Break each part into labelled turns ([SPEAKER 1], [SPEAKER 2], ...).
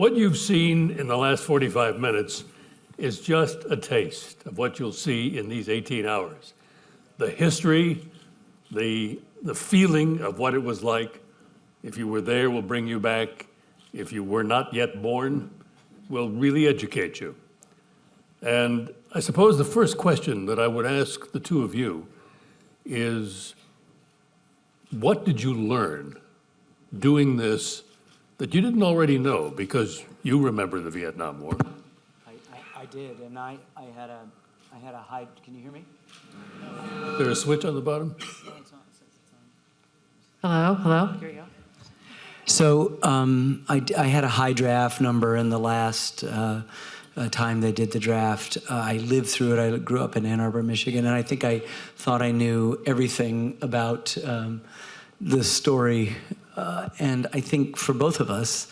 [SPEAKER 1] What you've seen in the last 45 minutes is just a taste of what you'll see in these 18 hours. The history, the feeling of what it was like. If you were there, we'll bring you back. If you were not yet born, we'll really educate you. And I suppose the first question that I would ask the two of you is, what did you learn doing this that you didn't already know, because you remember the Vietnam War?
[SPEAKER 2] I did, and I had a high. Can you hear me?
[SPEAKER 1] Is there a switch on the bottom?
[SPEAKER 3] Hello, hello. Here you go.
[SPEAKER 2] So I had a high draft number in the last time they did the draft. I lived through it. I grew up in Ann Arbor, Michigan, and I think I thought I knew everything about the story. And I think for both of us,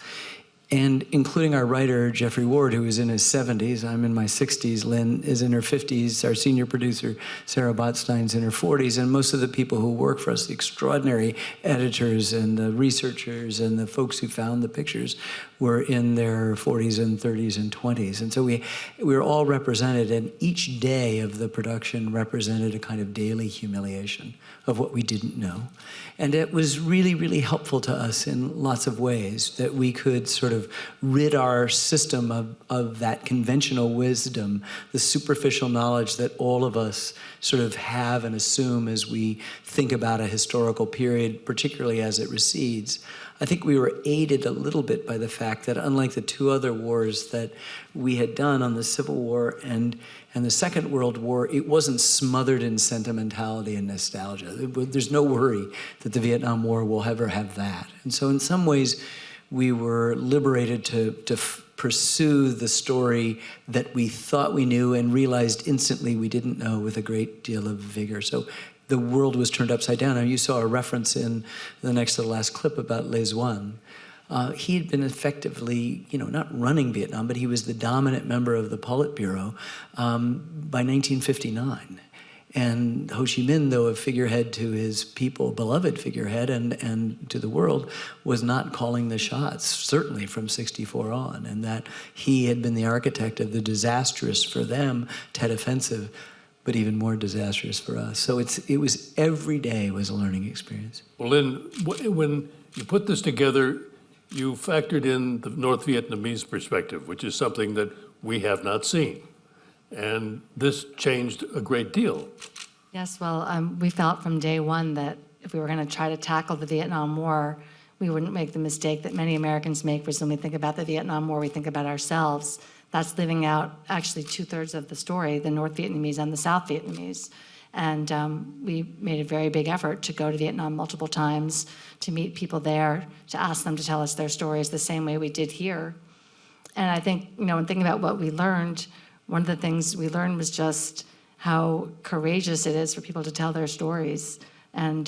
[SPEAKER 2] and including our writer, Jeffrey Ward, who is in his 70s, I'm in my 60s, Lynn is in her 50s, our senior producer, Sarah Botstein's in her 40s, and most of the people who work for us, the extraordinary editors and the researchers and the folks who found the pictures, were in their 40s and 30s and 20s. And so we were all represented, and each day of the production represented a kind of daily humiliation of what we didn't know. And it was really, really helpful to us in lots of ways that we could sort of rid our system of that conventional wisdom, the superficial knowledge that all of us sort of have and assume as we think about a historical period, particularly as it recedes. I think we were aided a little bit by the fact that unlike the two other wars that we had done on the Civil War and the Second World War, it wasn't smothered in sentimentality and nostalgia. There's no worry that the Vietnam War will ever have that. And so in some ways, we were liberated to pursue the story that we thought we knew and realized instantly we didn't know with a great deal of vigor. So the world was turned upside down. Now, you saw a reference in the next to the last clip about Les One. He had been effectively, not running Vietnam, but he was the dominant member of the Politburo by 1959. And Ho Chi Minh, though a figurehead to his people, beloved figurehead, and to the world, was not calling the shots, certainly from 64 on, and that he had been the architect of the disastrous for them Tet Offensive, but even more disastrous for us. So it was every day was a learning experience.
[SPEAKER 1] Well, Lynn, when you put this together, you factored in the North Vietnamese perspective, which is something that we have not seen. And this changed a great deal.
[SPEAKER 3] Yes, well, we felt from day one that if we were going to try to tackle the Vietnam War, we wouldn't make the mistake that many Americans make, which when we think about the Vietnam War, we think about ourselves. That's leaving out actually 2/3 of the story, the North Vietnamese and the South Vietnamese. And we made a very big effort to go to Vietnam multiple times, to meet people there, to ask them to tell us their stories the same way we did here. And I think, in thinking about what we learned, one of the things we learned was just how courageous it is for people to tell their stories and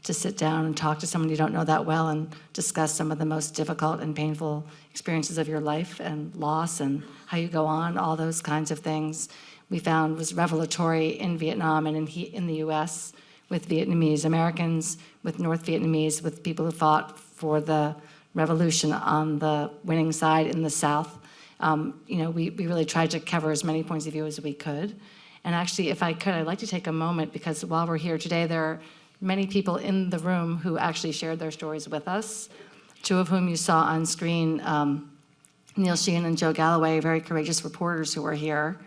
[SPEAKER 3] to sit down and talk to someone you don't know that well and discuss some of the most difficult and painful experiences of your life and loss and how you go on, all those kinds of things we found was revelatory in Vietnam and in the US with Vietnamese Americans, with North Vietnamese, with people who fought for the revolution on the winning side in the South. We really tried to cover as many points of view as we could. And actually, if I could, I'd like to take a moment, because while we're here today, there are many people in the room who actually shared their stories with us, two of whom you saw on screen, Neil Sheehan and Joe Galloway, very courageous reporters who are here.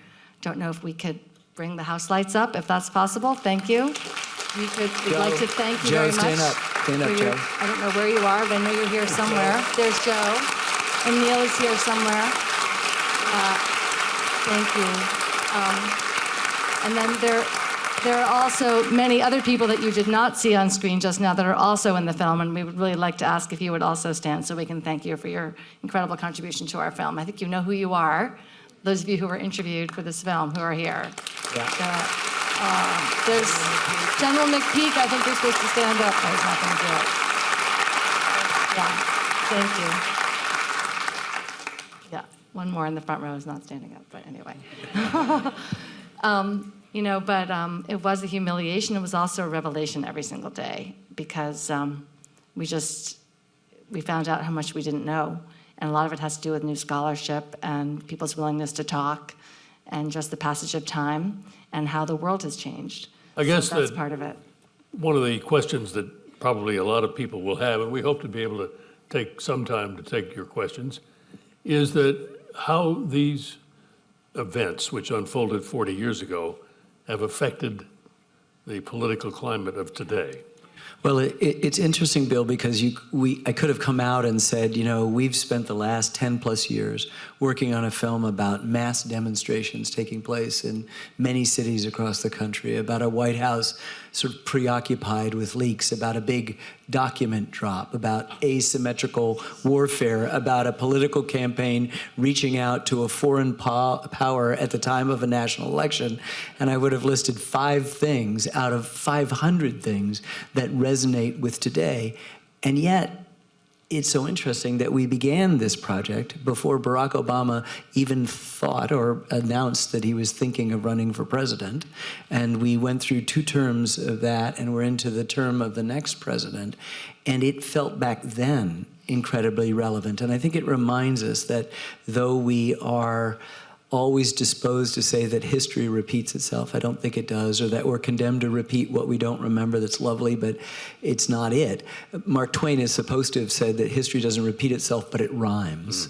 [SPEAKER 3] Don't know if we could bring the house lights up, if that's possible. Thank you. We'd like to thank you very much.
[SPEAKER 2] Joe, stand up, Joe.
[SPEAKER 3] I don't know where you are, but I know you're here somewhere. There's Joe, and Neil is here somewhere. Thank you. And then there are also many other people that you did not see on screen just now that are also in the film, and we would really like to ask if you would also stand so we can thank you for your incredible contribution to our film. I think you know who you are, those of you who were interviewed for this film who are here.
[SPEAKER 2] Yeah.
[SPEAKER 3] There's General McPeak. I think you're supposed to stand up. No, he's not going to do it. Yeah, thank you. Yeah, one more in the front row is not standing up, but anyway. It was a humiliation. It was also a revelation every single day, because we found out how much we didn't know. And a lot of it has to do with new scholarship and people's willingness to talk and just the passage of time and how the world has changed.
[SPEAKER 1] I guess
[SPEAKER 3] so that's
[SPEAKER 1] that
[SPEAKER 3] part of it.
[SPEAKER 1] one of the questions that probably a lot of people will have, and we hope to be able to take some time to take your questions, is that how these events, which unfolded 40 years ago, have affected the political climate of today.
[SPEAKER 2] Well, it's interesting, Bill, because I could have come out and said, we've spent the last 10 plus years working on a film about mass demonstrations taking place in many cities across the country, about a White House sort of preoccupied with leaks, about a big document drop, about asymmetrical warfare, about a political campaign reaching out to a foreign power at the time of a national election. And I would have listed 5 things out of 500 things that resonate with today. And yet, it's so interesting that we began this project before Barack Obama even thought or announced that he was thinking of running for president. And we went through 2 terms of that, and we're into the term of the next president. And it felt back then incredibly relevant. And I think it reminds us that though we are always disposed to say that history repeats itself, I don't think it does, or that we're condemned to repeat what we don't remember. That's lovely, but it's not it. Mark Twain is supposed to have said that history doesn't repeat itself, but it rhymes.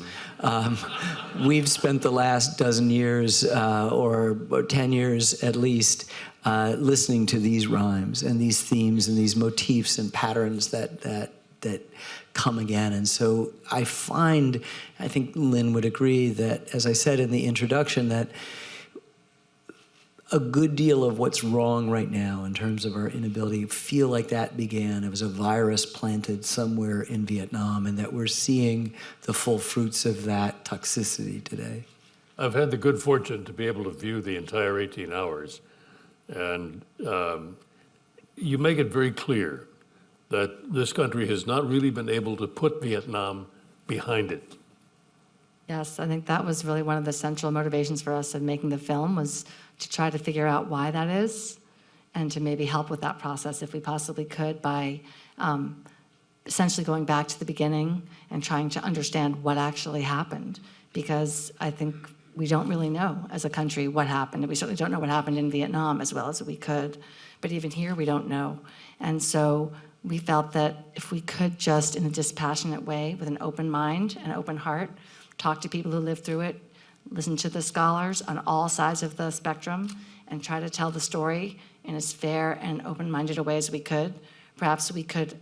[SPEAKER 2] We've spent the last dozen years, or 10 years at least, listening to these rhymes and these themes and these motifs and patterns that come again. And so I think Lynn would agree that, as I said in the introduction, that a good deal of what's wrong right now in terms of our inability feel like that began. It was a virus planted somewhere in Vietnam, and that we're seeing the full fruits of that toxicity today.
[SPEAKER 1] I've had the good fortune to be able to view the entire 18 hours, and you make it very clear that this country has not really been able to put Vietnam behind it.
[SPEAKER 3] Yes, I think that was really one of the central motivations for us in making the film, was to try to figure out why that is and to maybe help with that process if we possibly could by essentially going back to the beginning and trying to understand what actually happened. Because I think we don't really know as a country what happened. And we certainly don't know what happened in Vietnam as well as we could. But even here, we don't know. And so we felt that if we could just, in a dispassionate way, with an open mind and open heart, talk to people who lived through it, listen to the scholars on all sides of the spectrum, and try to tell the story in as fair and open-minded a way as we could, perhaps we could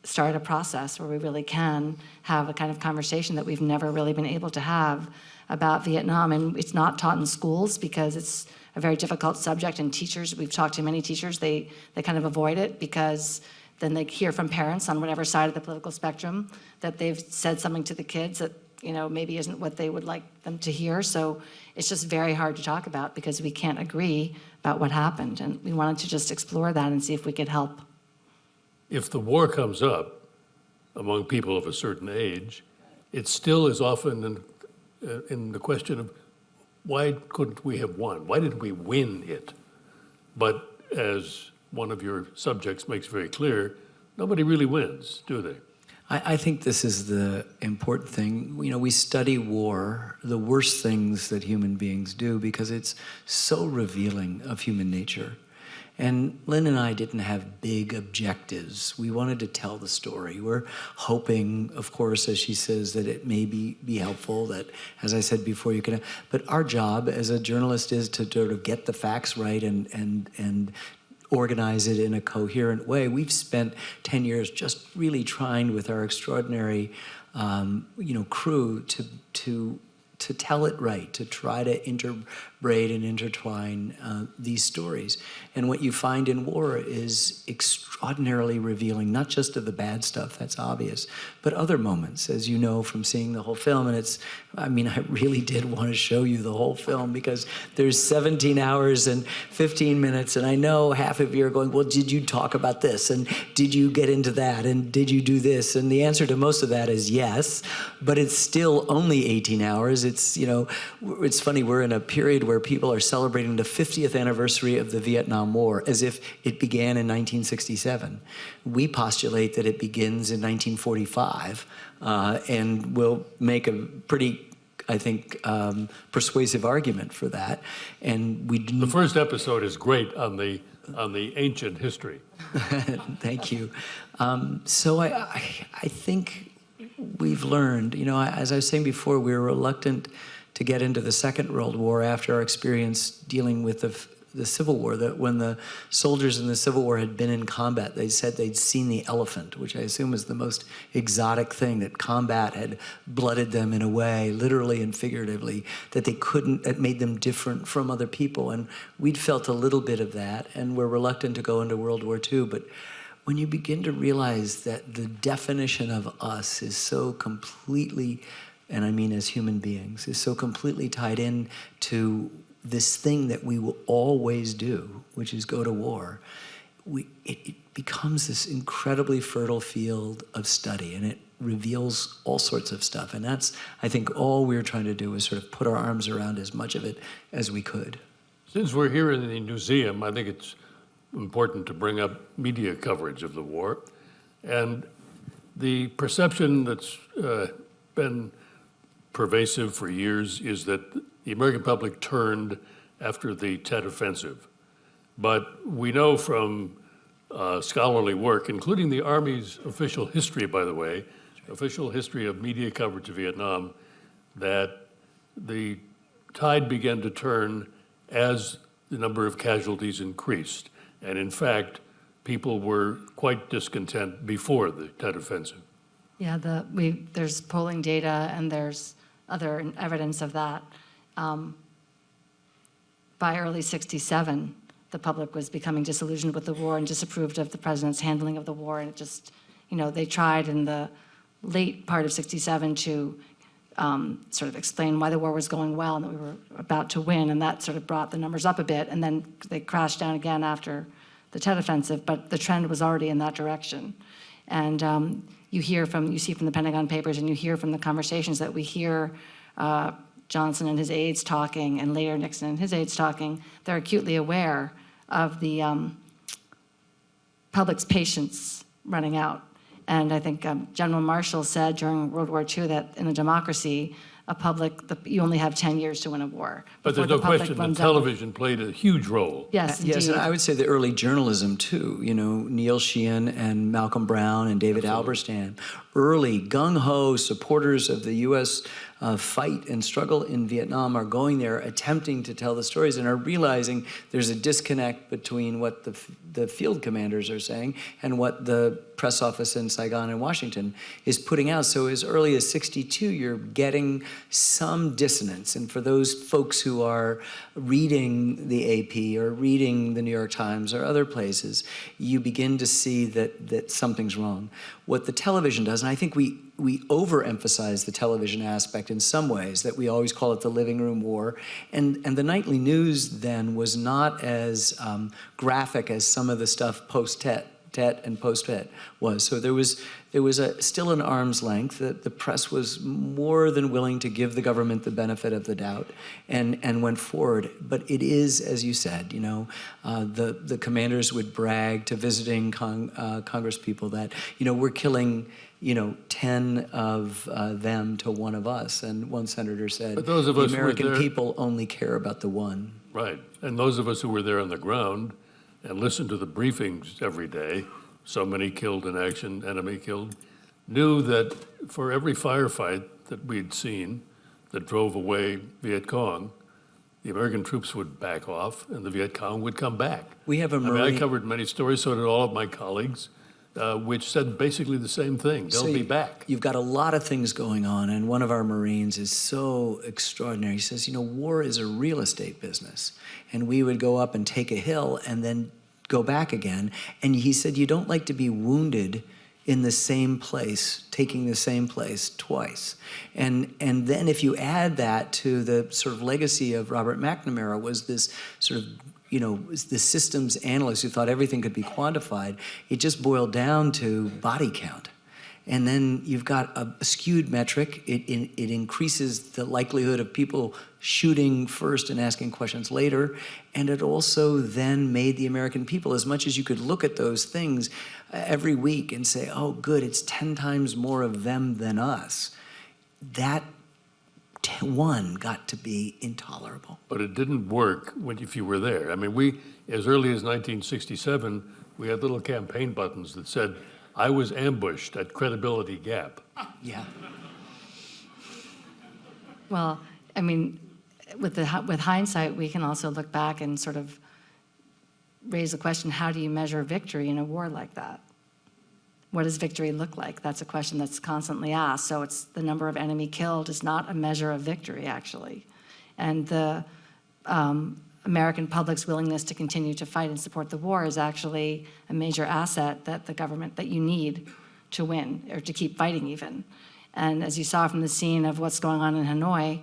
[SPEAKER 3] start a process where we really can have a kind of conversation that we've never really been able to have about Vietnam. And it's not taught in schools because it's a very difficult subject, and teachers, we've talked to many teachers, they kind of avoid it because then they hear from parents on whatever side of the political spectrum that they've said something to the kids that maybe isn't what they would like them to hear. So it's just very hard to talk about because we can't agree about what happened. And we wanted to just explore that and see if we could help.
[SPEAKER 1] If the war comes up among people of a certain age, it still is often in the question of why couldn't we have won? Why didn't we win it? But as one of your subjects makes very clear, nobody really wins, do they?
[SPEAKER 2] I think this is the important thing. We study war, the worst things that human beings do, because it's so revealing of human nature. And Lynn and I didn't have big objectives. We wanted to tell the story. We're hoping, of course, as she says, that it may be helpful, that, as I said before, you can. But our job as a journalist is to sort of get the facts right and organize it in a coherent way. We've spent 10 years just really trying with our extraordinary, crew to tell it right, to try to interbraid and intertwine these stories. And what you find in war is extraordinarily revealing, not just of the bad stuff, that's obvious, but other moments, as you know from seeing the whole film. And I really did want to show you the whole film because there's 17 hours and 15 minutes, and I know half of you are going, well, did you talk about this? And did you get into that? And did you do this? And the answer to most of that is yes, but it's still only 18 hours. It's funny, we're in a period where people are celebrating the 50th anniversary of the Vietnam War as if it began in 1967. We postulate that it begins in 1945, and we'll make a pretty, I think, persuasive argument for that. And
[SPEAKER 1] The first episode is great on the ancient history.
[SPEAKER 2] Thank you. So I think we've learned, as I was saying before, we were reluctant to get into the Second World War after our experience dealing with the Civil War, that when the soldiers in the Civil War had been in combat, they said they'd seen the elephant, which I assume was the most exotic thing, that combat had blooded them in a way, literally and figuratively, that it made them different from other people. And we'd felt a little bit of that, and we're reluctant to go into World War II. But when you begin to realize that the definition of us is so completely, and I mean as human beings, is so completely tied in to this thing that we will always do, which is go to war, it becomes this incredibly fertile field of study, and it reveals all sorts of stuff. And that's, I think, all we were trying to do was sort of put our arms around as much of it as we could.
[SPEAKER 1] Since we're here in the museum, I think it's important to bring up media coverage of the war. And the perception that's been pervasive for years is that the American public turned after the Tet Offensive. But we know from scholarly work, including the Army's official history, by the way, official history of media coverage of Vietnam, that the tide began to turn as the number of casualties increased. And in fact, people were quite discontent before the Tet Offensive.
[SPEAKER 3] Yeah, there's polling data and there's other evidence of that. By early '67, the public was becoming disillusioned with the war and disapproved of the president's handling of the war. And it just, they tried in the late part of '67 to sort of explain why the war was going well and that we were about to win. And that sort of brought the numbers up a bit. And then they crashed down again after the Tet Offensive, but the trend was already in that direction. And you see from the Pentagon Papers, and you hear from the conversations that we hear Johnson and his aides talking, and later Nixon and his aides talking. They're acutely aware of the public's patience running out. And I think General Marshall said during World War II that in a democracy, you only have 10 years to win a war.
[SPEAKER 1] But there's no question that television played a huge role.
[SPEAKER 3] Yes,
[SPEAKER 2] yes,
[SPEAKER 3] indeed.
[SPEAKER 2] and I would say the early journalism too. Neil Sheehan and Malcolm Brown and David Halberstam, early gung-ho supporters of the U.S. Fight and struggle in Vietnam, are going there, attempting to tell the stories, and are realizing there's a disconnect between what the field commanders are saying and what the press office in Saigon and Washington is putting out. So as early as '62, you're getting some dissonance. And for those folks who are reading the AP or reading the New York Times or other places, you begin to see that something's wrong. What the television does, and I think we overemphasize the television aspect in some ways, that we always call it the living room war. And the nightly news then was not as graphic as some of the stuff post-Tet and post-Tet was. So there was still an arm's length. The press was more than willing to give the government the benefit of the doubt and went forward. But it is, as you said, the commanders would brag to visiting Congress people that, we're killing 10 of them to one of us. And one senator said,
[SPEAKER 1] but those of
[SPEAKER 2] the
[SPEAKER 1] us
[SPEAKER 2] American people only care about the one.
[SPEAKER 1] Right. And those of us who were there on the ground and listened to the briefings every day, so many killed in action, enemy killed, knew that for every firefight that we'd seen that drove away Viet Cong, the American troops would back off and the Viet Cong would come back.
[SPEAKER 2] We have a Marine.
[SPEAKER 1] I covered many stories, so did all of my colleagues, which said basically the same thing. They'll be back.
[SPEAKER 2] You've got a lot of things going on, and one of our Marines is so extraordinary. He says, war is a real estate business. And we would go up and take a hill and then go back again. And he said, you don't like to be wounded in the same place, taking the same place twice. And then if you add that to the sort of legacy of Robert McNamara, was this sort of the systems analyst who thought everything could be quantified, it just boiled down to body count. And then you've got a skewed metric. It increases the likelihood of people shooting first and asking questions later. And it also then made the American people, as much as you could look at those things every week and say, oh, good, it's 10 times more of them than us. That one got to be intolerable.
[SPEAKER 1] But it didn't work if you were there. I mean, we, as early as 1967, we had little campaign buttons that said, I was ambushed at Credibility Gap.
[SPEAKER 2] Yeah.
[SPEAKER 3] Well, I mean, with hindsight, we can also look back and sort of raise the question, how do you measure victory in a war like that? What does victory look like? That's a question that's constantly asked. So it's the number of enemy killed is not a measure of victory, actually. And the American public's willingness to continue to fight and support the war is actually a major asset that the government, that you need to win, or to keep fighting even. And as you saw from the scene of what's going on in Hanoi,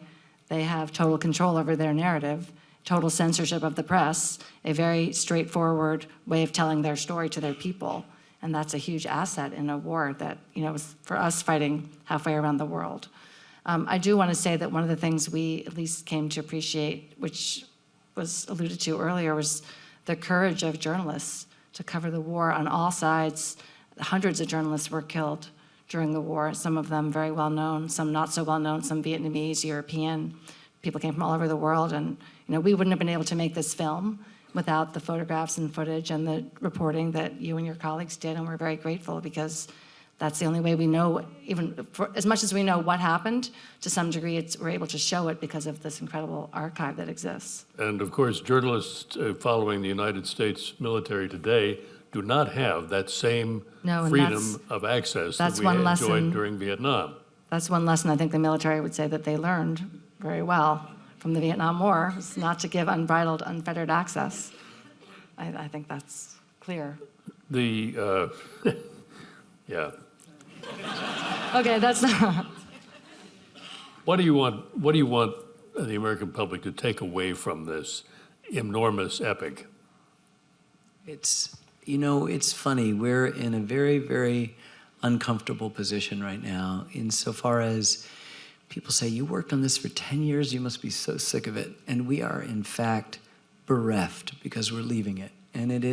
[SPEAKER 3] they have total control over their narrative, total censorship of the press, a very straightforward way of telling their story to their people. And that's a huge asset in a war that, was for us fighting halfway around the world. I do want to say that one of the things we at least came to appreciate, which was alluded to earlier, was the courage of journalists to cover the war on all sides. Hundreds of journalists were killed during the war, some of them very well known, some not so well known, some Vietnamese, European. People came from all over the world, and we wouldn't have been able to make this film without the photographs and footage and the reporting that you and your colleagues did, and we're very grateful because that's the only way we know, even for, as much as we know what happened, to some degree we're able to show it because of this incredible archive that exists.
[SPEAKER 1] And of course, journalists following the United States military today do not have that same freedom of access that we enjoyed during Vietnam.
[SPEAKER 3] That's one lesson I think the military would say that they learned very well from the Vietnam War, is not to give unbridled, unfettered access. I think that's clear.
[SPEAKER 1] Yeah.
[SPEAKER 3] Okay, that's not.
[SPEAKER 1] What do you want the American public to take away from this enormous epic?
[SPEAKER 2] It's funny. We're in a very, very uncomfortable position right now insofar as people say, you worked on this for 10 years, you must be so sick of it. And we are, in fact, bereft because we're leaving it. And it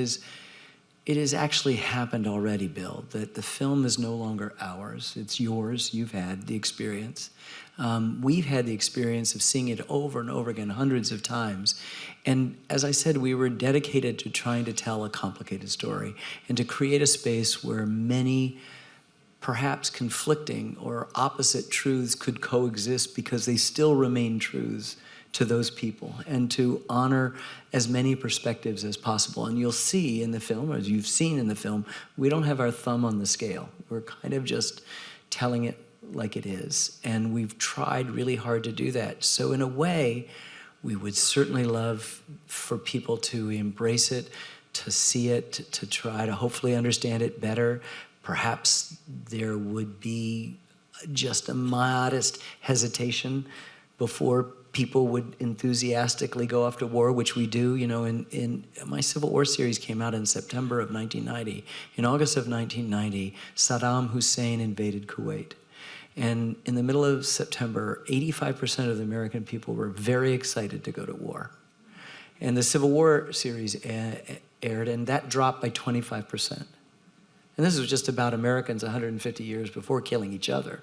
[SPEAKER 2] has actually happened already, Bill, that the film is no longer ours. It's yours. You've had the experience. We've had the experience of seeing it over and over again, hundreds of times. And as I said, we were dedicated to trying to tell a complicated story and to create a space where many perhaps conflicting or opposite truths could coexist because they still remain truths to those people, and to honor as many perspectives as possible. And you'll see in the film, or as you've seen in the film, we don't have our thumb on the scale. We're kind of just telling it like it is. And we've tried really hard to do that. So in a way, we would certainly love for people to embrace it, to see it, to try to hopefully understand it better. Perhaps there would be just a modest hesitation before people would enthusiastically go off to war, which we do. In my Civil War series came out in September of 1990. In August of 1990, Saddam Hussein invaded Kuwait. And in the middle of September, 85% of the American people were very excited to go to war. And the Civil War series aired, and that dropped by 25%. And this was just about Americans 150 years before killing each other.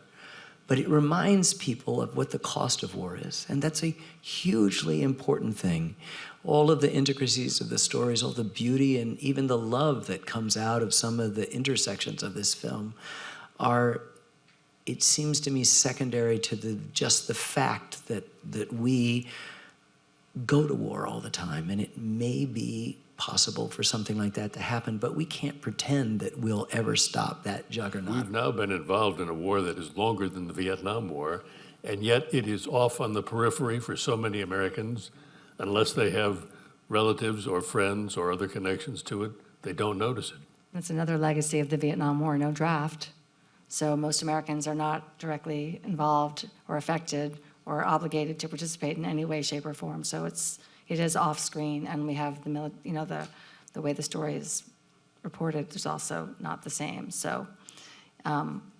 [SPEAKER 2] But it reminds people of what the cost of war is. And that's a hugely important thing. All of the intricacies of the stories, all the beauty and even the love that comes out of some of the intersections of this film are, it seems to me, secondary to just the fact that we go to war all the time. And it may be possible for something like that to happen, but we can't pretend that we'll ever stop that juggernaut.
[SPEAKER 1] We've now been involved in a war that is longer than the Vietnam War, and yet it is off on the periphery for so many Americans. Unless they have relatives or friends or other connections to it, they don't notice it.
[SPEAKER 3] That's another legacy of the Vietnam War, no draft. So most Americans are not directly involved or affected or obligated to participate in any way, shape, or form. So it is off screen, and we have the way the story is reported is also not the same. So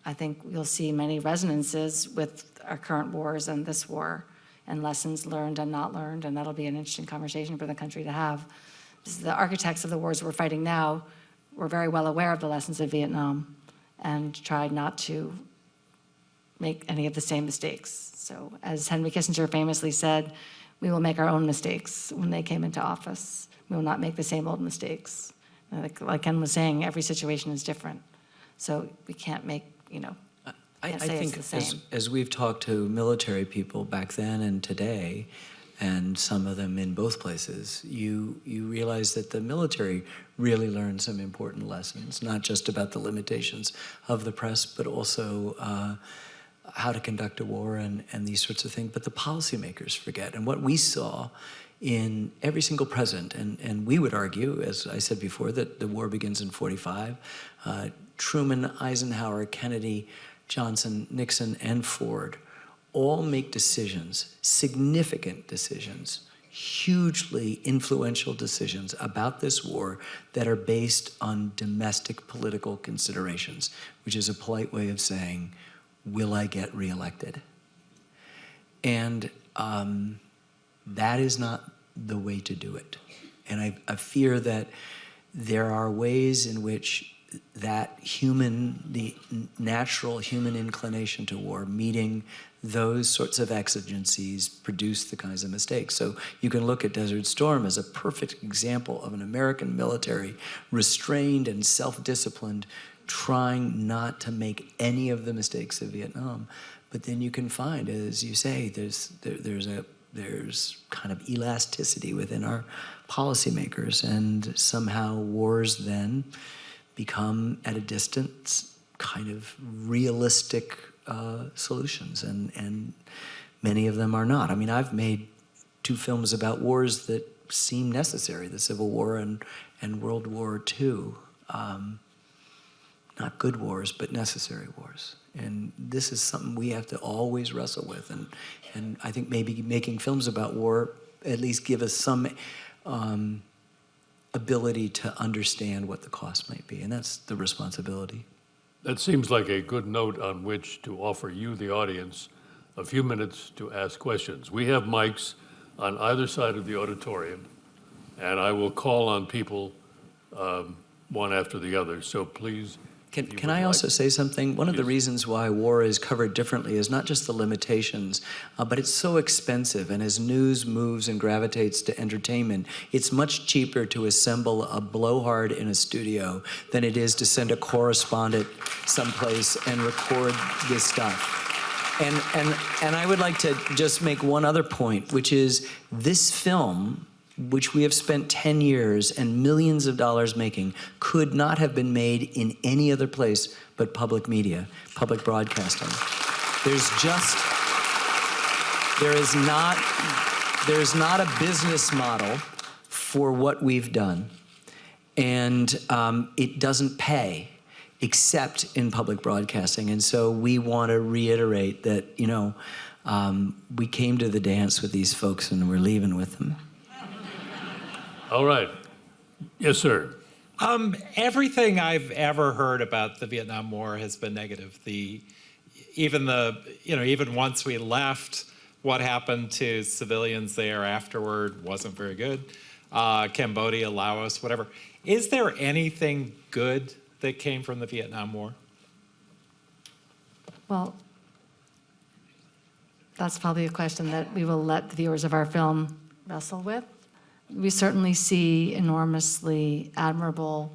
[SPEAKER 3] I think you'll see many resonances with our current wars and this war, and lessons learned and not learned, and that'll be an interesting conversation for the country to have. The architects of the wars we're fighting now were very well aware of the lessons of Vietnam and tried not to make any of the same mistakes. So as Henry Kissinger famously said, we will make our own mistakes when they came into office. We will not make the same old mistakes. Like Ken was saying, every situation is different. So we can't make,
[SPEAKER 2] I
[SPEAKER 3] say
[SPEAKER 2] think
[SPEAKER 3] it's the same.
[SPEAKER 2] as we've talked to military people back then and today, and some of them in both places, you realize that the military really learned some important lessons, not just about the limitations of the press, but also how to conduct a war and these sorts of things. But the policymakers forget. And what we saw in every single president, and we would argue, as I said before, that the war begins in 45. Truman, Eisenhower, Kennedy, Johnson, Nixon, and Ford all make decisions, significant decisions, hugely influential decisions about this war that are based on domestic political considerations, which is a polite way of saying, will I get reelected? And that is not the way to do it. And I fear that there are ways in which the natural human inclination to war, meeting those sorts of exigencies, produce the kinds of mistakes. So you can look at Desert Storm as a perfect example of an American military, restrained and self-disciplined, trying not to make any of the mistakes of Vietnam. But then you can find, as you say, there's kind of elasticity within our policymakers, and somehow wars then become, at a distance, kind of realistic solutions, and many of them are not. I mean, I've made 2 films about wars that seem necessary, the Civil War and World War II. Not good wars, but necessary wars. And this is something we have to always wrestle with. And I think maybe making films about war at least give us some ability to understand what the cost might be. And that's the responsibility.
[SPEAKER 1] That seems like a good note on which to offer you, the audience, a few minutes to ask questions. We have mics on either side of the auditorium, and I will call on people one after the other. So please.
[SPEAKER 2] Can I also say something? One of the reasons why war is covered differently is not just the limitations, but it's so expensive. And as news moves and gravitates to entertainment, it's much cheaper to assemble a blowhard in a studio than it is to send a correspondent someplace and record this stuff. And I would like to just make one other point, which is this film, which we have spent 10 years and millions of dollars making, could not have been made in any other place but public media, public broadcasting. There is not a business model for what we've done, and it doesn't pay except in public broadcasting. And so we want to reiterate that, we came to the dance with these folks and we're leaving with them.
[SPEAKER 4] All right. Yes, sir.
[SPEAKER 5] Everything I've ever heard about the Vietnam War has been negative. Even once we left, what happened to civilians there afterward wasn't very good. Cambodia, Laos, whatever. Is there anything good that came from the Vietnam War?
[SPEAKER 3] Well, that's probably a question that we will let the viewers of our film wrestle with. We certainly see enormously admirable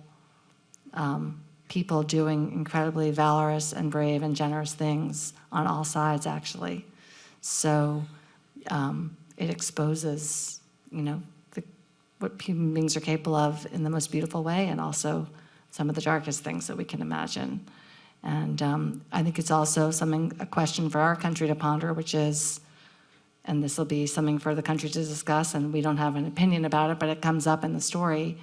[SPEAKER 3] people doing incredibly valorous and brave and generous things on all sides, actually. So it exposes, what human beings are capable of in the most beautiful way, and also some of the darkest things that we can imagine. And I think it's also a question for our country to ponder, which is, and this will be something for the country to discuss, and we don't have an opinion about it, but it comes up in the story.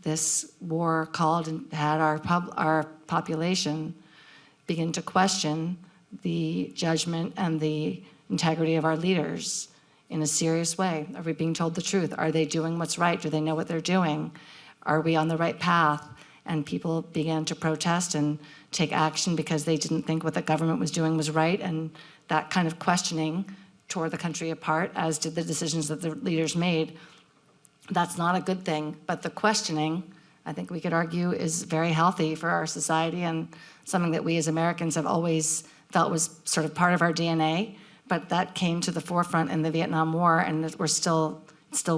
[SPEAKER 3] This war called and had our population begin to question the judgment and the integrity of our leaders in a serious way. Are we being told the truth? Are they doing what's right? Do they know what they're doing? Are we on the right path? and people began to protest and take action because they didn't think what the government was doing was right, and that kind of questioning tore the country apart, as did the decisions that the leaders made. That's not a good thing, but the questioning, I think we could argue, is very healthy for our society and something that we as Americans have always felt was sort of part of our DNA, but that came to the forefront in the Vietnam War, and that we're still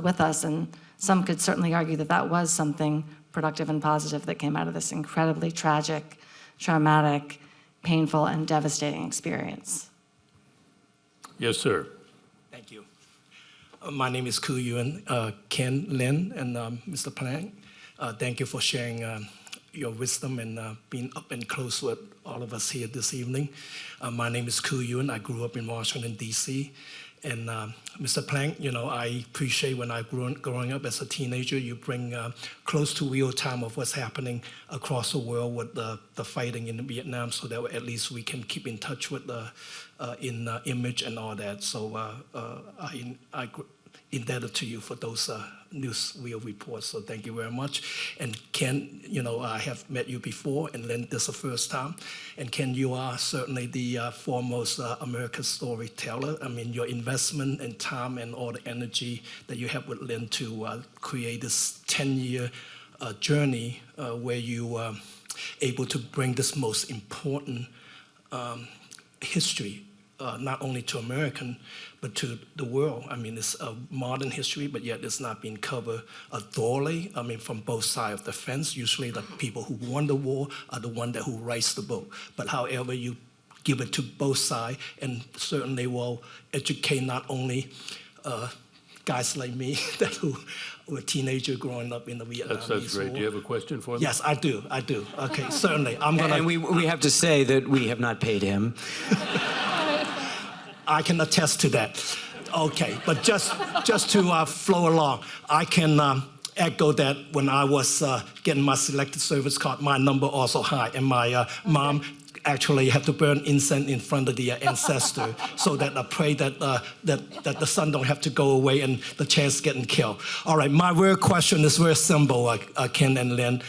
[SPEAKER 3] with us, and some could certainly argue that that was something productive and positive that came out of this incredibly tragic, traumatic, painful, and devastating experience.
[SPEAKER 1] Yes, sir.
[SPEAKER 6] Thank you. My name is Ku Yuen, Ken, Lynn, and Mr. Plank. Thank you for sharing your wisdom and being up and close with all of us here this evening. My name is Ku Yuen. I grew up in Washington, D.C. And Mr. Plank, you know, I appreciate when I growing up as a teenager, you bring close to real time of what's happening across the world with the fighting in Vietnam, so that at least we can keep in touch with the image and all that. So I indebted to you for those newsreel reports. So thank you very much. And Ken, you know, I have met you before, and Lynn, this is the first time. And Ken, you are certainly the foremost American storyteller. I mean, your investment and time and all the energy that you have with Lynn to create this 10-year journey where you are able to bring this most important history, not only to American, but to the world. I mean, it's a modern history, but yet it's not being covered thoroughly. I mean, from both sides of the fence. Usually the people who won the war are the one who writes the book. But however, you give it to both sides, and certainly will educate not only guys like me that who were teenagers growing up in the Vietnam War.
[SPEAKER 1] That's great. Do you have a question for them?
[SPEAKER 6] Yes, I do. Okay, certainly. I'm gonna.
[SPEAKER 2] And we have to say that we have not paid him.
[SPEAKER 6] I can attest to that. Okay, but just to flow along, I can echo that when I was getting my selected service card, my number also high, and my mom actually had to burn incense in front of the ancestor, so that I pray that the son don't have to go away and the chance getting killed. All right, my real question is very simple, Ken and Lynn.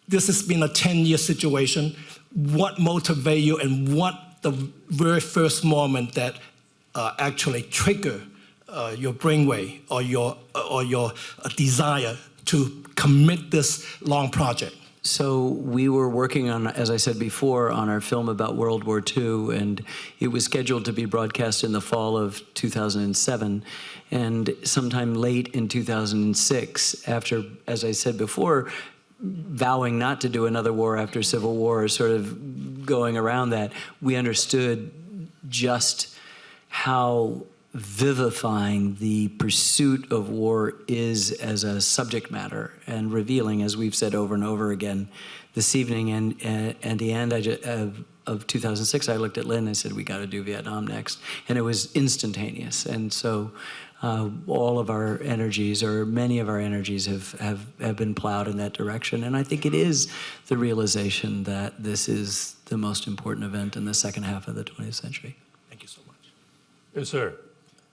[SPEAKER 6] This has been a 10-year situation. What motivated you, and what the very first moment that actually triggered your brainwave or your desire to commit this long project?
[SPEAKER 2] So we were working on, as I said before, on our film about World War II, and it was scheduled to be broadcast in the fall of 2007. And sometime late in 2006, after, as I said before, vowing not to do another war after Civil War, sort of going around that, we understood just how vivifying the pursuit of war is as a subject matter, and revealing, as we've said over and over again this evening. And at the end of 2006, I looked at Lynn and I said, we got to do Vietnam next. And it was instantaneous. And so all of our energies, or many of our energies, have been plowed in that direction. And I think it is the realization that this is the most important event in the second half of the 20th century.
[SPEAKER 6] Thank you so much.
[SPEAKER 1] Yes, sir.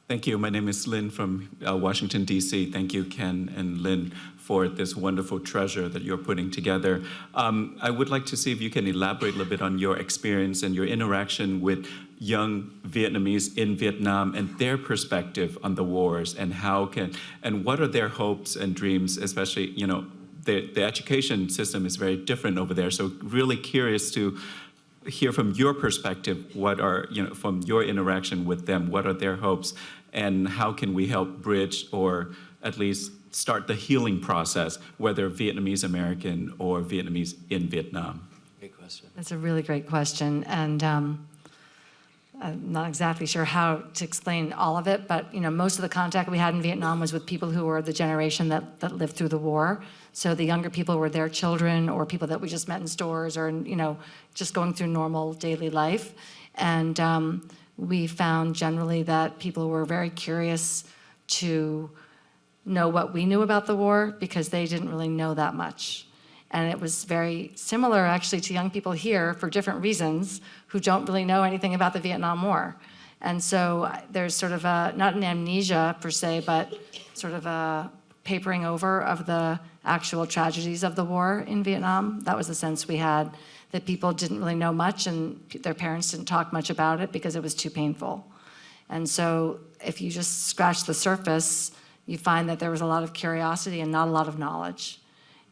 [SPEAKER 7] Thank you. My name is Lynn from Washington, D.C. Thank you, Ken and Lynn, for this wonderful treasure that you're putting together. I would like to see if you can elaborate a little bit on your experience and your interaction with young Vietnamese in Vietnam and their perspective on the wars, and what are their hopes and dreams, especially, you know, the education system is very different over there. So really curious to hear from your perspective, what are, you know, from your interaction with them, what are their hopes, and how can we help bridge, or at least start the healing process, whether Vietnamese American or Vietnamese in Vietnam?
[SPEAKER 2] Great question.
[SPEAKER 3] That's a really great question, and I'm not exactly sure how to explain all of it, but you know, most of the contact we had in Vietnam was with people who were the generation that lived through the war. So the younger people were their children, or people that we just met in stores, or you know, just going through normal daily life. And we found generally that people were very curious to know what we knew about the war, because they didn't really know that much. And it was very similar actually to young people here, for different reasons, who don't really know anything about the Vietnam War. And so there's sort of not an amnesia per se, but sort of a papering over of the actual tragedies of the war in Vietnam. That was the sense we had, that people didn't really know much and their parents didn't talk much about it because it was too painful. And so if you just scratch the surface, you find that there was a lot of curiosity and not a lot of knowledge.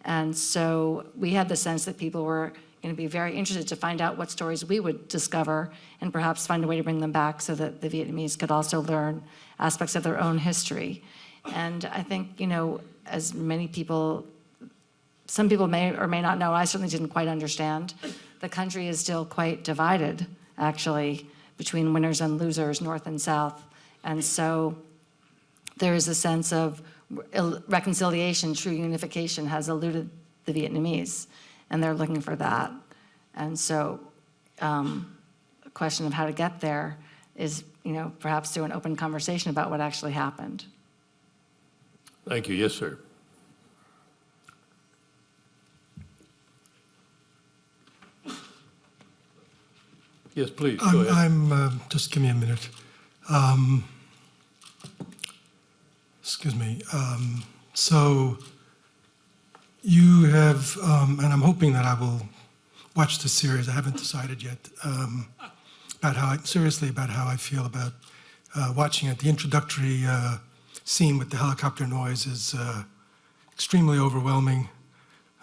[SPEAKER 3] And so we had the sense that people were going to be very interested to find out what stories we would discover and perhaps find a way to bring them back so that the Vietnamese could also learn aspects of their own history. And I think, as many people, some people may or may not know, I certainly didn't quite understand, the country is still quite divided, actually, between winners and losers, North and South. And so there is a sense of reconciliation, true unification has eluded the Vietnamese, and they're looking for that. And so a question of how to get there is, perhaps through an open conversation about what actually happened.
[SPEAKER 4] Thank you. Yes, sir. Yes, please, go ahead.
[SPEAKER 8] Just give me a minute. Excuse me. So you have, and I'm hoping that I will watch the series. I haven't decided yet about how I feel about watching it. The introductory scene with the helicopter noise is extremely overwhelming.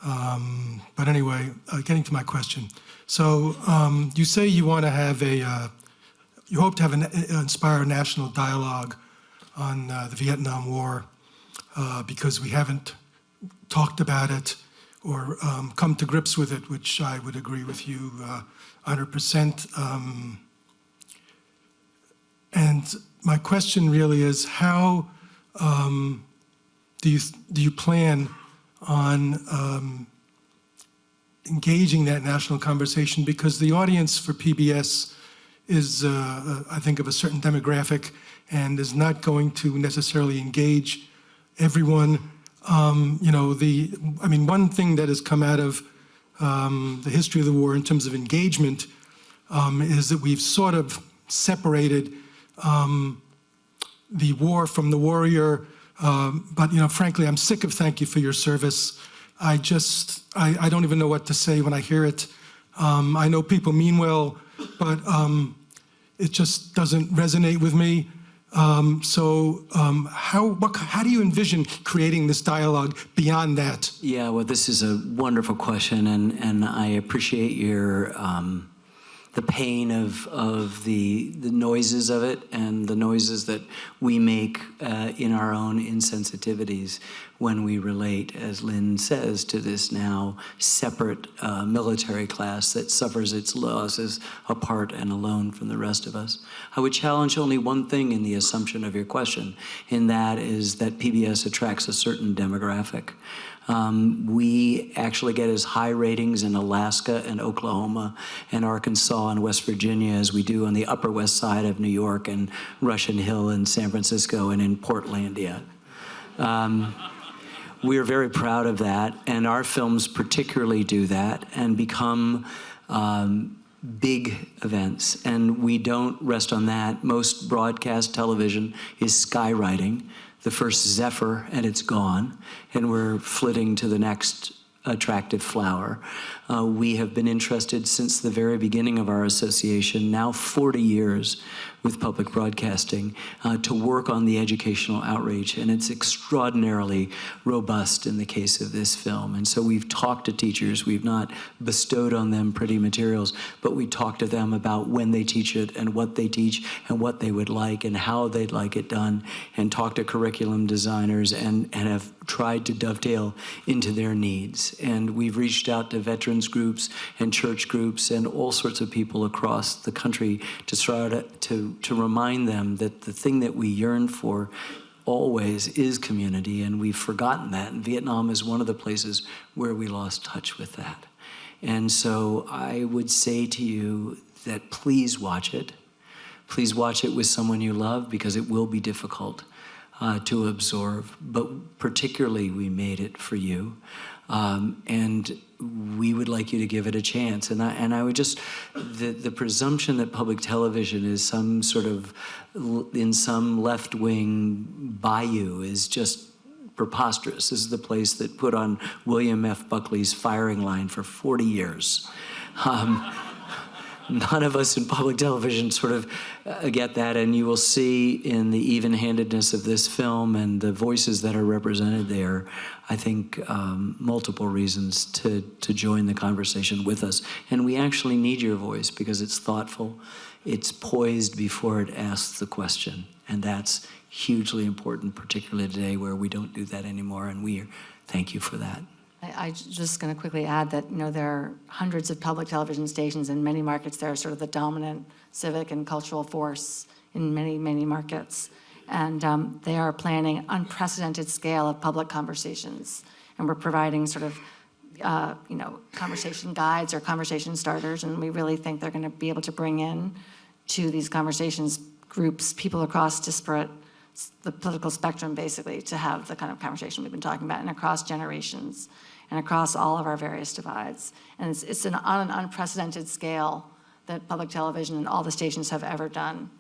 [SPEAKER 8] But anyway, getting to my question. So you say you want to have you hope to have inspire a national dialogue on the Vietnam War because we haven't talked about it or come to grips with it, which I would agree with you 100%. And my question really is, how do you plan on engaging that national conversation? Because the audience for PBS is, I think, of a certain demographic and is not going to necessarily engage everyone. One thing that has come out of the history of the war in terms of engagement is that we've sort of separated the war from the warrior. But frankly, I'm sick of "thank you for your service." I don't even know what to say when I hear it. I know people mean well, but it just doesn't resonate with me. How do you envision creating this dialogue beyond that?
[SPEAKER 2] Yeah, well, this is a wonderful question, and I appreciate your the pain of the noises of it and the noises that we make in our own insensitivities when we relate, as Lynn says, to this now separate military class that suffers its losses apart and alone from the rest of us. I would challenge only one thing in the assumption of your question, and that is that PBS attracts a certain demographic. We actually get as high ratings in Alaska and Oklahoma and Arkansas and West Virginia as we do on the Upper West Side of New York and Russian Hill and San Francisco and in Portlandia. We are very proud of that, and our films particularly do that and become big events, and we don't rest on that. Most broadcast television is skywriting. The first zephyr and it's gone, and we're flitting to the next attractive flower. We have been interested since the very beginning of our association, now 40 years with public broadcasting, to work on the educational outreach, and it's extraordinarily robust in the case of this film. And so we've talked to teachers. We've not bestowed on them pretty materials, but we talk to them about when they teach it and what they teach and what they would like and how they'd like it done, and talk to curriculum designers and have tried to dovetail into their needs. And we've reached out to veterans groups and church groups and all sorts of people across the country to try to remind them that the thing that we yearn for always is community, and we've forgotten that. And Vietnam is one of the places where we lost touch with that. And so I would say to you that please watch it. Please watch it with someone you love, because it will be difficult to absorb, but particularly we made it for you. And we would like you to give it a chance. And I would just, the presumption that public television is some sort of, in some left-wing bayou is just preposterous. This is the place that put on William F. Buckley's firing line for 40 years. None of us in public television sort of get that, and you will see in the even-handedness of this film and the voices that are represented there, I think, multiple reasons to join the conversation with us. And we actually need your voice because it's thoughtful, it's poised before it asks the question, and that's hugely important, particularly today where we don't do that anymore, and thank you for that.
[SPEAKER 3] I just going to quickly add that, there are hundreds of public television stations in many markets. They're sort of the dominant civic and cultural force in many, many markets. And they are planning unprecedented scale of public conversations. And we're providing sort of, conversation guides or conversation starters. And we really think they're going to be able to bring in to these conversations groups, people across the political spectrum, basically, to have the kind of conversation we've been talking about, and across generations, and across all of our various divides. And it's on an unprecedented scale that public television and all the stations have ever done.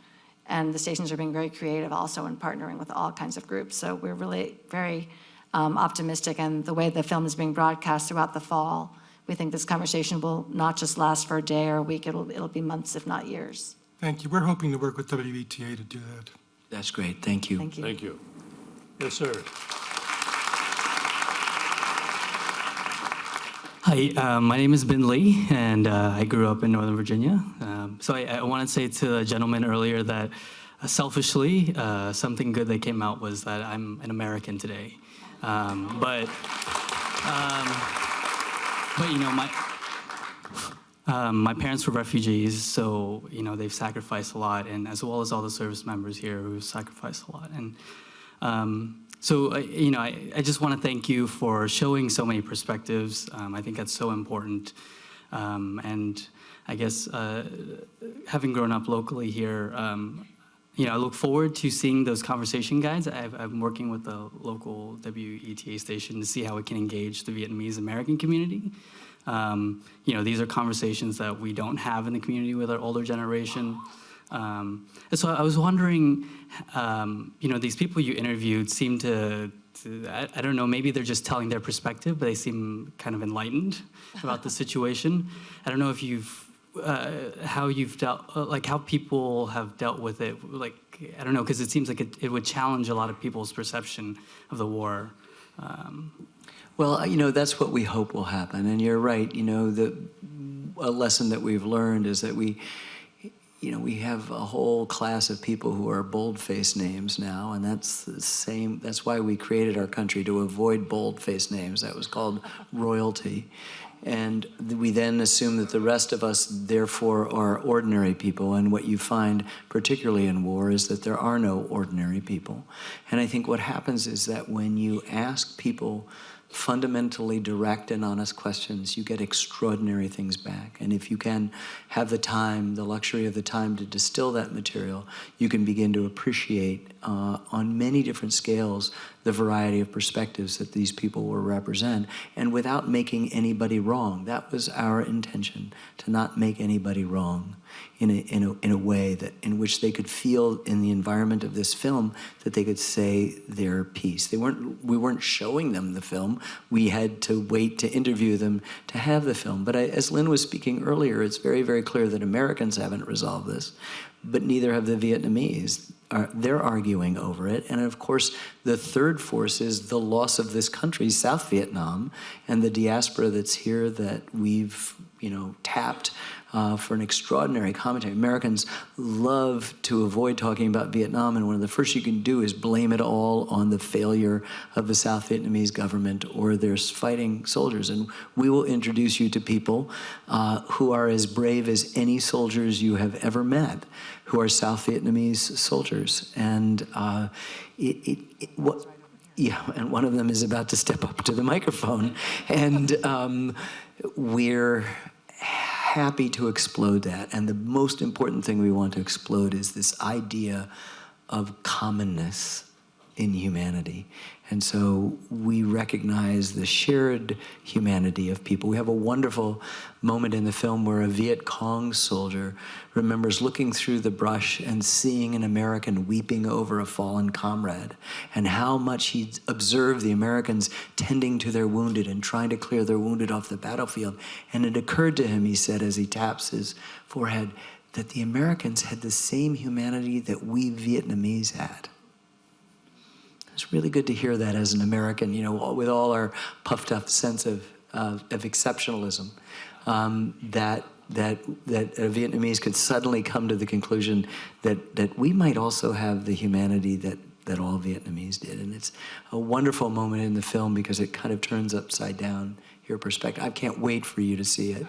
[SPEAKER 3] And the stations are being very creative also in partnering with all kinds of groups. So we're really very optimistic. And the way the film is being broadcast throughout the fall, we think this conversation will not just last for a day or a week, it'll be months, if not years.
[SPEAKER 8] Thank you. We're hoping to work with WETA to do that.
[SPEAKER 2] That's great. Thank you.
[SPEAKER 3] Thank you.
[SPEAKER 1] Thank you. Yes, sir.
[SPEAKER 9] Hi, my name is Bin Lee, and I grew up in Northern Virginia. So I want to say to the gentleman earlier that selfishly, something good that came out was that I'm an American today. But my parents were refugees, so they've sacrificed a lot, and as well as all the service members here who sacrificed a lot. And so I just want to thank you for showing so many perspectives. I think that's so important. And I guess having grown up locally here, I look forward to seeing those conversation guides. I'm working with the local WETA station to see how we can engage the Vietnamese American community. These are conversations that we don't have in the community with our older generation. And so I was wondering, these people you interviewed seem to I don't know, maybe they're just telling their perspective, but they seem kind of enlightened about the situation. I don't know if how you've dealt, like how people have dealt with it. Like, I don't know, because it seems like it would challenge a lot of people's perception of the war.
[SPEAKER 2] Well, that's what we hope will happen. And you're right, a lesson that we've learned is that we have a whole class of people who are bold-faced names now, and that's why we created our country, to avoid bold-faced names. That was called royalty. And we then assume that the rest of us, therefore, are ordinary people. And what you find, particularly in war, is that there are no ordinary people. And I think what happens is that when you ask people fundamentally direct and honest questions, you get extraordinary things back. And if you can have the time, the luxury of the time to distill that material, you can begin to appreciate on many different scales the variety of perspectives that these people will represent, and without making anybody wrong. That was our intention, to not make anybody wrong in a way that in which they could feel in the environment of this film that they could say their piece. We weren't showing them the film. We had to wait to interview them to have the film. But as Lynn was speaking earlier, it's very, very clear that Americans haven't resolved this, but neither have the Vietnamese. They're arguing over it. And of course, the third force is the loss of this country, South Vietnam, and the diaspora that's here that we've, tapped for an extraordinary commentary. Americans love to avoid talking about Vietnam, and one of the first you can do is blame it all on the failure of the South Vietnamese government or their fighting soldiers. And we will introduce you to people who are as brave as any soldiers you have ever met, who are South Vietnamese soldiers. And and one of them is about to step up to the microphone. And we're happy to explode that. And the most important thing we want to explode is this idea of commonness in humanity. And so we recognize the shared humanity of people. We have a wonderful moment in the film where a Viet Cong soldier remembers looking through the brush and seeing an American weeping over a fallen comrade, and how much he observed the Americans tending to their wounded and trying to clear their wounded off the battlefield. And it occurred to him, he said, as he taps his forehead, that the Americans had the same humanity that we Vietnamese had. It's really good to hear that as an American, you know, with all our puffed up sense of exceptionalism, that a Vietnamese could suddenly come to the conclusion that we might also have the humanity that all Vietnamese did. And it's a wonderful moment in the film because it kind of turns upside down your perspective. I can't wait for you to see it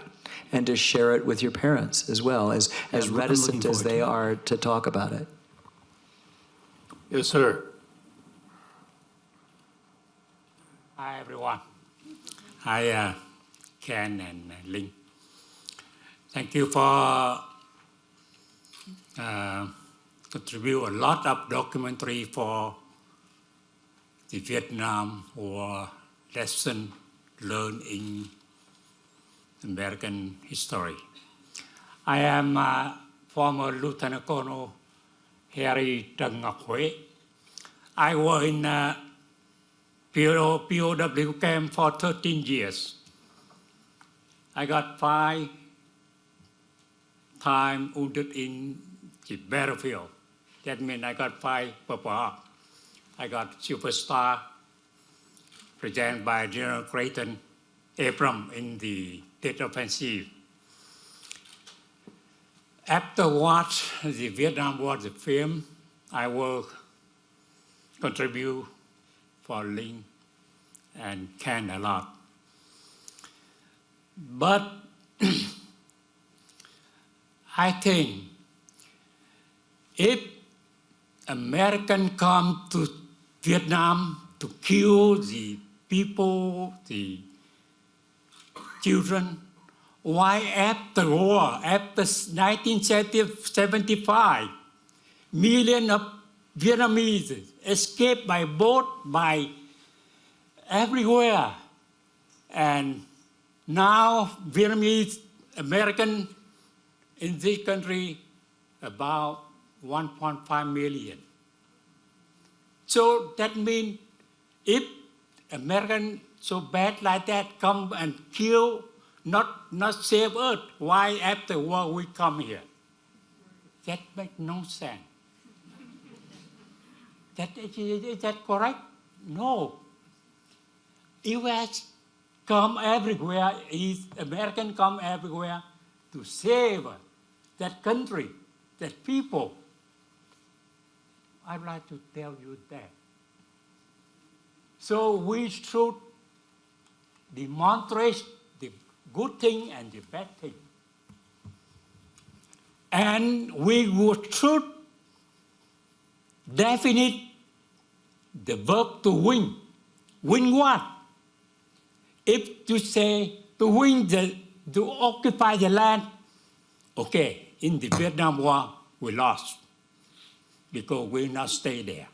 [SPEAKER 2] and to share it with your parents as well, as reticent as they are to talk about it.
[SPEAKER 1] Yes, sir.
[SPEAKER 10] Hi, everyone. Hi, Ken and Lynn. Thank you for contribute a lot of documentary for the Vietnam War lesson learned in American history. I am former Lieutenant Colonel Harry Trần Ngọc Huế. I was in POW camp for 13 years. I got 5 times wounded in the battlefield. That means I got 5 Purple Heart. I got Silver Star, presented by General Creighton Abrams in the Tet Offensive. After watch the Vietnam War, the film, I will contribute for Lynn and Ken a lot. But I think if Americans come to Vietnam to kill the people, the children, why after war, after 1975, millions of Vietnamese escaped by boat, by everywhere. And now Vietnamese American in this country about 1.5 million. So that means if American so bad like that come and kill, not save Earth, why after war we come here? That makes no sense. Is that correct? No. U.S. come everywhere, American come everywhere to save that country, that people. I'd like to tell you that. So we should demonstrate the good thing and the bad thing. And we should definite the verb to win. Win what? If you say to win, to occupy the land, okay, in the Vietnam War, we lost because we not stay there.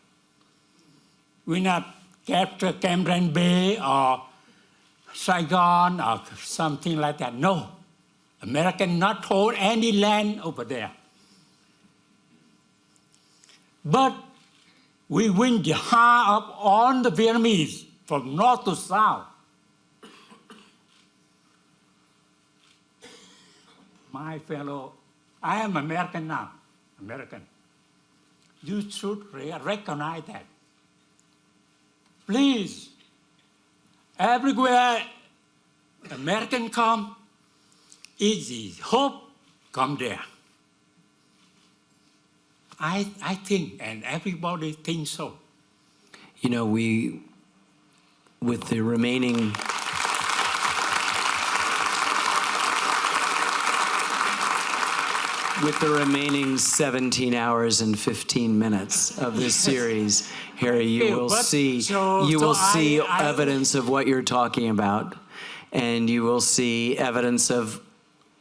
[SPEAKER 10] We not capture Cam Ranh Bay or Saigon or something like that. No, American not hold any land over there. But we win the heart of all the Vietnamese from north to south. My fellow, I am American now, American. You should recognize that. Please, everywhere American come, easy, hope come there. I think, and everybody thinks so.
[SPEAKER 2] You know, with the remaining 17 hours and 15 minutes of this series, Harry, you will see evidence of what you're talking about, and you will see evidence of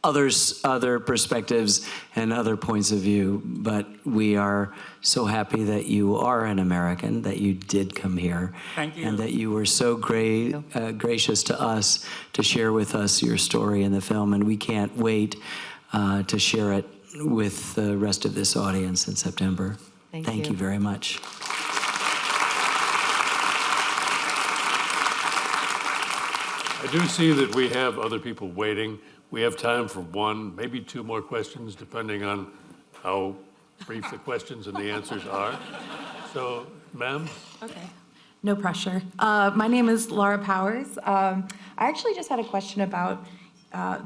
[SPEAKER 2] other perspectives and other points of view, but we are so happy that you are an American, that you did come here.
[SPEAKER 10] Thank you.
[SPEAKER 2] And that you were so gracious to us to share with us your story in the film, and we can't wait to share it with the rest of this audience in September. Thank you very much.
[SPEAKER 1] I do see that we have other people waiting. We have time for one, maybe two more questions, depending on how brief the questions and the answers are. So, ma'am?
[SPEAKER 11] Okay. No pressure. My name is Laura Powers. I actually just had a question about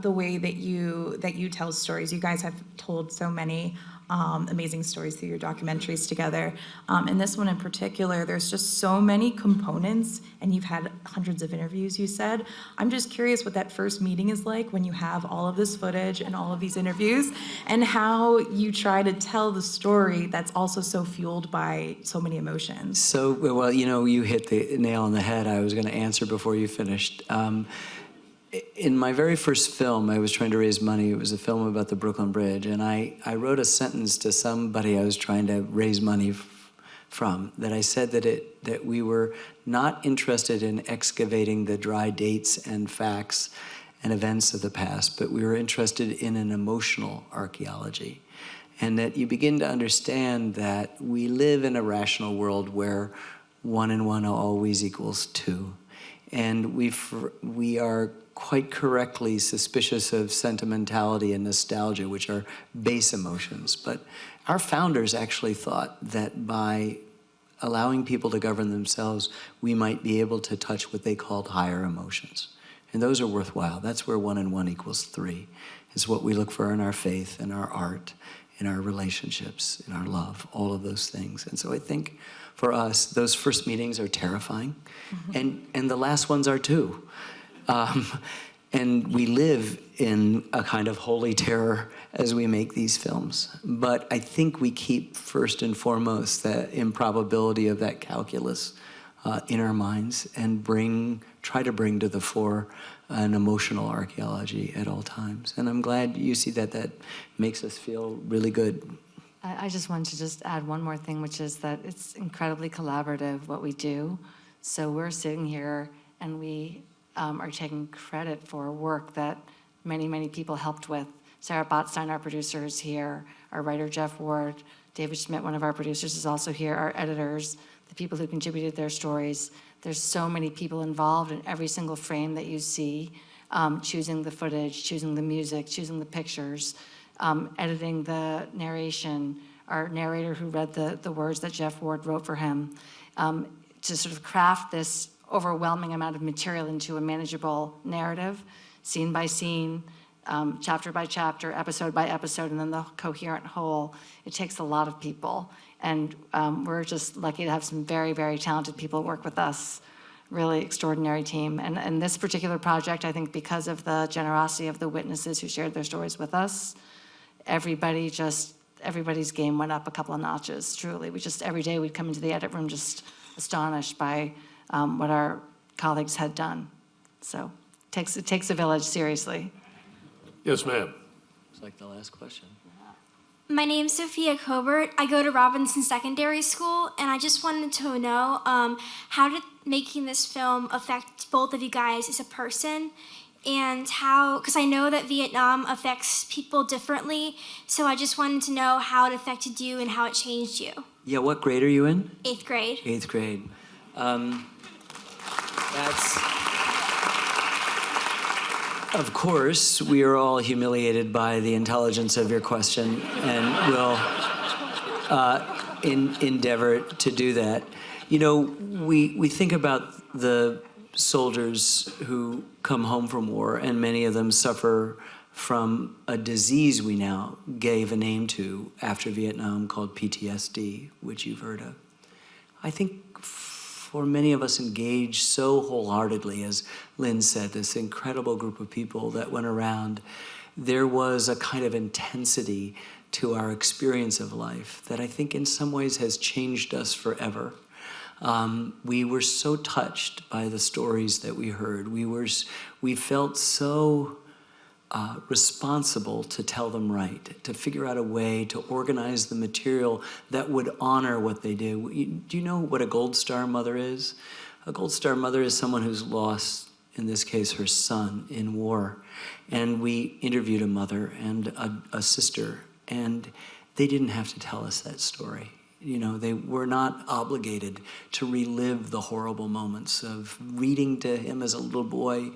[SPEAKER 11] the way that you tell stories. You guys have told so many amazing stories through your documentaries together. And this one in particular, there's just so many components, and you've had hundreds of interviews, you said. I'm just curious what that first meeting is like when you have all of this footage and all of these interviews, and how you try to tell the story that's also so fueled by so many emotions.
[SPEAKER 2] So, well, you know, you hit the nail on the head. I was going to answer before you finished. In my very first film, I was trying to raise money. It was a film about the Brooklyn Bridge, and I wrote a sentence to somebody I was trying to raise money from, that I said that we were not interested in excavating the dry dates and facts and events of the past, but we were interested in an emotional archaeology. And that you begin to understand that we live in a rational world where 1 and 1 always equals 2. And we are quite correctly suspicious of sentimentality and nostalgia, which are base emotions. But our founders actually thought that by allowing people to govern themselves, we might be able to touch what they called higher emotions. And those are worthwhile. That's where 1 and 1 equals 3, is what we look for in our faith, in our art, in our relationships, in our love, all of those things. And so I think for us, those first meetings are terrifying, and the last ones are too. And we live in a kind of holy terror as we make these films. But I think we keep first and foremost the improbability of that calculus in our minds, and try to bring to the fore an emotional archaeology at all times. And I'm glad you see that makes us feel really good.
[SPEAKER 3] I just wanted to just add one more thing, which is that it's incredibly collaborative what we do. So we're sitting here and we are taking credit for work that many, many people helped with. Sarah Botstein, our producer, is here. Our writer, Jeff Ward. David Schmidt, one of our producers, is also here. Our editors, the people who contributed their stories. There's so many people involved in every single frame that you see, choosing the footage, choosing the music, choosing the pictures, editing the narration, our narrator who read the words that Jeff Ward wrote for him, to sort of craft this overwhelming amount of material into a manageable narrative, scene by scene, chapter by chapter, episode by episode, and then the coherent whole. It takes a lot of people. And we're just lucky to have some very, very talented people work with us, really extraordinary team. And this particular project, I think because of the generosity of the witnesses who shared their stories with us, everybody's game went up a couple of notches, truly. Every day we'd come into the edit room just astonished by what our colleagues had done. So it takes a village, seriously.
[SPEAKER 1] Yes, ma'am.
[SPEAKER 2] It's like the last question.
[SPEAKER 12] My name's Sophia Cobert. I go to Robinson Secondary School, and I just wanted to know how did making this film affect both of you guys as a person, and how, because I know that Vietnam affects people differently, so I just wanted to know how it affected you and how it changed you.
[SPEAKER 2] Yeah, what grade are you in?
[SPEAKER 12] 8th grade.
[SPEAKER 2] 8th grade. Of course, we are all humiliated by the intelligence of your question, and will endeavor to do that. You know, we think about the soldiers who come home from war, and many of them suffer from a disease we now gave a name to after Vietnam called PTSD, which you've heard of. I think for many of us engaged so wholeheartedly, as Lynn said, this incredible group of people that went around, there was a kind of intensity to our experience of life that I think in some ways has changed us forever. We were so touched by the stories that we heard. We felt so responsible to tell them right, to figure out a way to organize the material that would honor what they do. Do you know what a Gold Star mother is? A Gold Star mother is someone who's lost, in this case, her son in war. And we interviewed a mother and a sister, and they didn't have to tell us that story. You know, they were not obligated to relive the horrible moments of reading to him as a little boy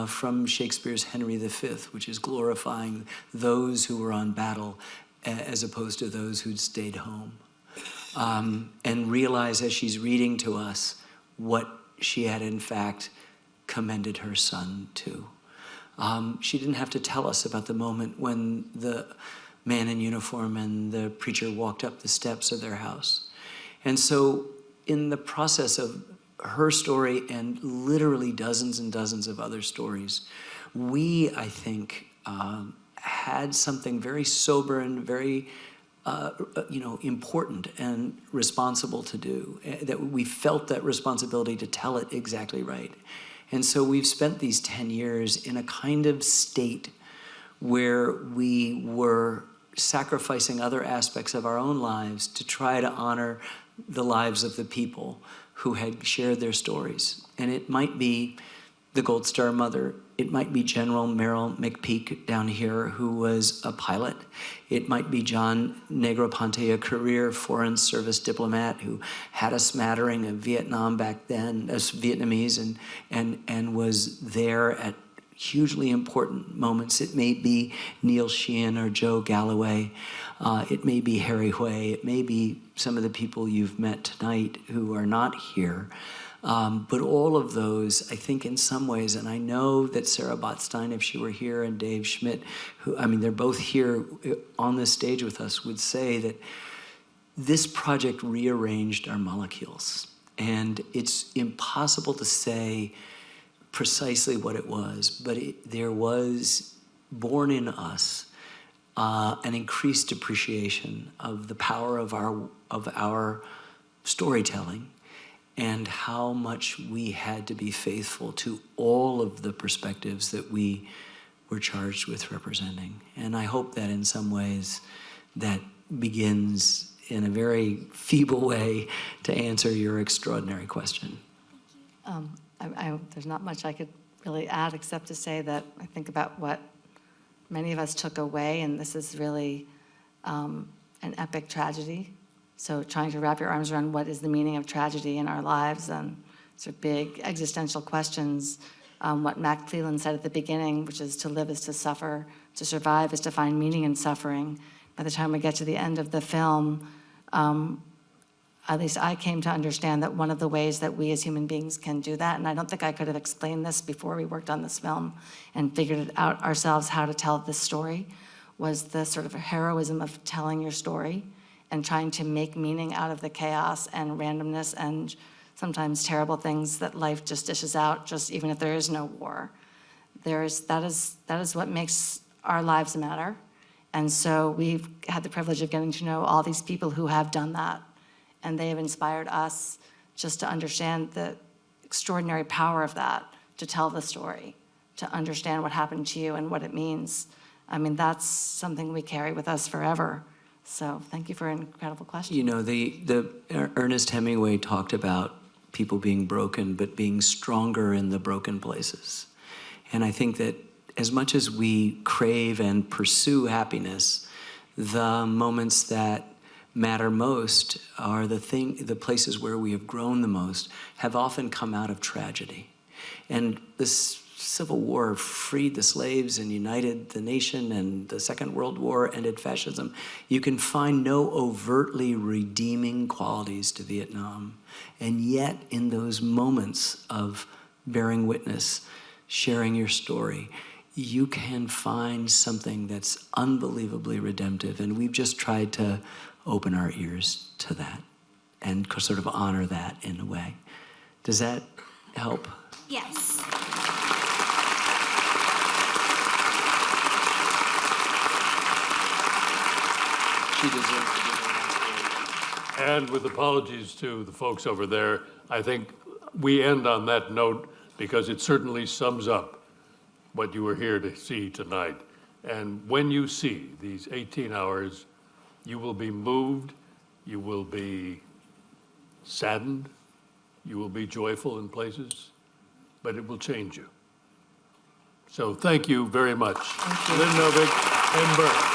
[SPEAKER 2] from Shakespeare's Henry V, which is glorifying those who were on battle as opposed to those who'd stayed home. And realize as she's reading to us what she had in fact commended her son to. She didn't have to tell us about the moment when the man in uniform and the preacher walked up the steps of their house. And so in the process of her story and literally dozens and dozens of other stories, we, I think, had something very sober and very important and responsible to do, that we felt that responsibility to tell it exactly right. And so we've spent these 10 years in a kind of state where we were sacrificing other aspects of our own lives to try to honor the lives of the people who had shared their stories. And it might be the Gold Star mother. It might be General Merrill McPeak down here, who was a pilot. It might be John Negroponte, a career Foreign Service diplomat who had a smattering of Vietnam back then, as Vietnamese, and was there at hugely important moments. It may be Neil Sheehan or Joe Galloway. It may be Harry Hui. It may be some of the people you've met tonight who are not here. But all of those, I think in some ways, and I know that Sarah Botstein, if she were here, and Dave Schmidt, who, I mean, they're both here on this stage with us, would say that this project rearranged our molecules. And it's impossible to say precisely what it was, but there was born in us an increased appreciation of the power of our storytelling, and how much we had to be faithful to all of the perspectives that we were charged with representing. And I hope that in some ways that begins in a very feeble way to answer your extraordinary question.
[SPEAKER 3] There's not much I could really add except to say that I think about what many of us took away, and this is really an epic tragedy. So trying to wrap your arms around what is the meaning of tragedy in our lives, and sort of big existential questions. What Mac Cleland said at the beginning, which is to live is to suffer, to survive is to find meaning in suffering. By the time we get to the end of the film, at least I came to understand that one of the ways that we as human beings can do that, and I don't think I could have explained this before we worked on this film and figured it out ourselves how to tell this story, was the sort of heroism of telling your story and trying to make meaning out of the chaos and randomness and sometimes terrible things that life just dishes out, just even if there is no war. That is what makes our lives matter. And so we've had the privilege of getting to know all these people who have done that. And they have inspired us just to understand the extraordinary power of that, to tell the story, to understand what happened to you and what it means. I mean, that's something we carry with us forever. So thank you for an incredible question.
[SPEAKER 2] You know, the Ernest Hemingway talked about people being broken, but being stronger in the broken places. And I think that as much as we crave and pursue happiness, the moments that matter most are the places where we have grown the most, have often come out of tragedy. And this Civil War freed the slaves and united the nation, and the Second World War ended fascism. You can find no overtly redeeming qualities to Vietnam. And yet, in those moments of bearing witness, sharing your story, you can find something that's unbelievably redemptive. And we've just tried to open our ears to that and sort of honor that in a way. Does that help?
[SPEAKER 12] Yes.
[SPEAKER 2] She deserves to be the last word.
[SPEAKER 1] And with apologies to the folks over there, I think we end on that note because it certainly sums up what you were here to see tonight. And when you see these 18 hours, you will be moved, you will be saddened, you will be joyful in places, but it will change you. So thank you very much. Lynn Novick and Burke.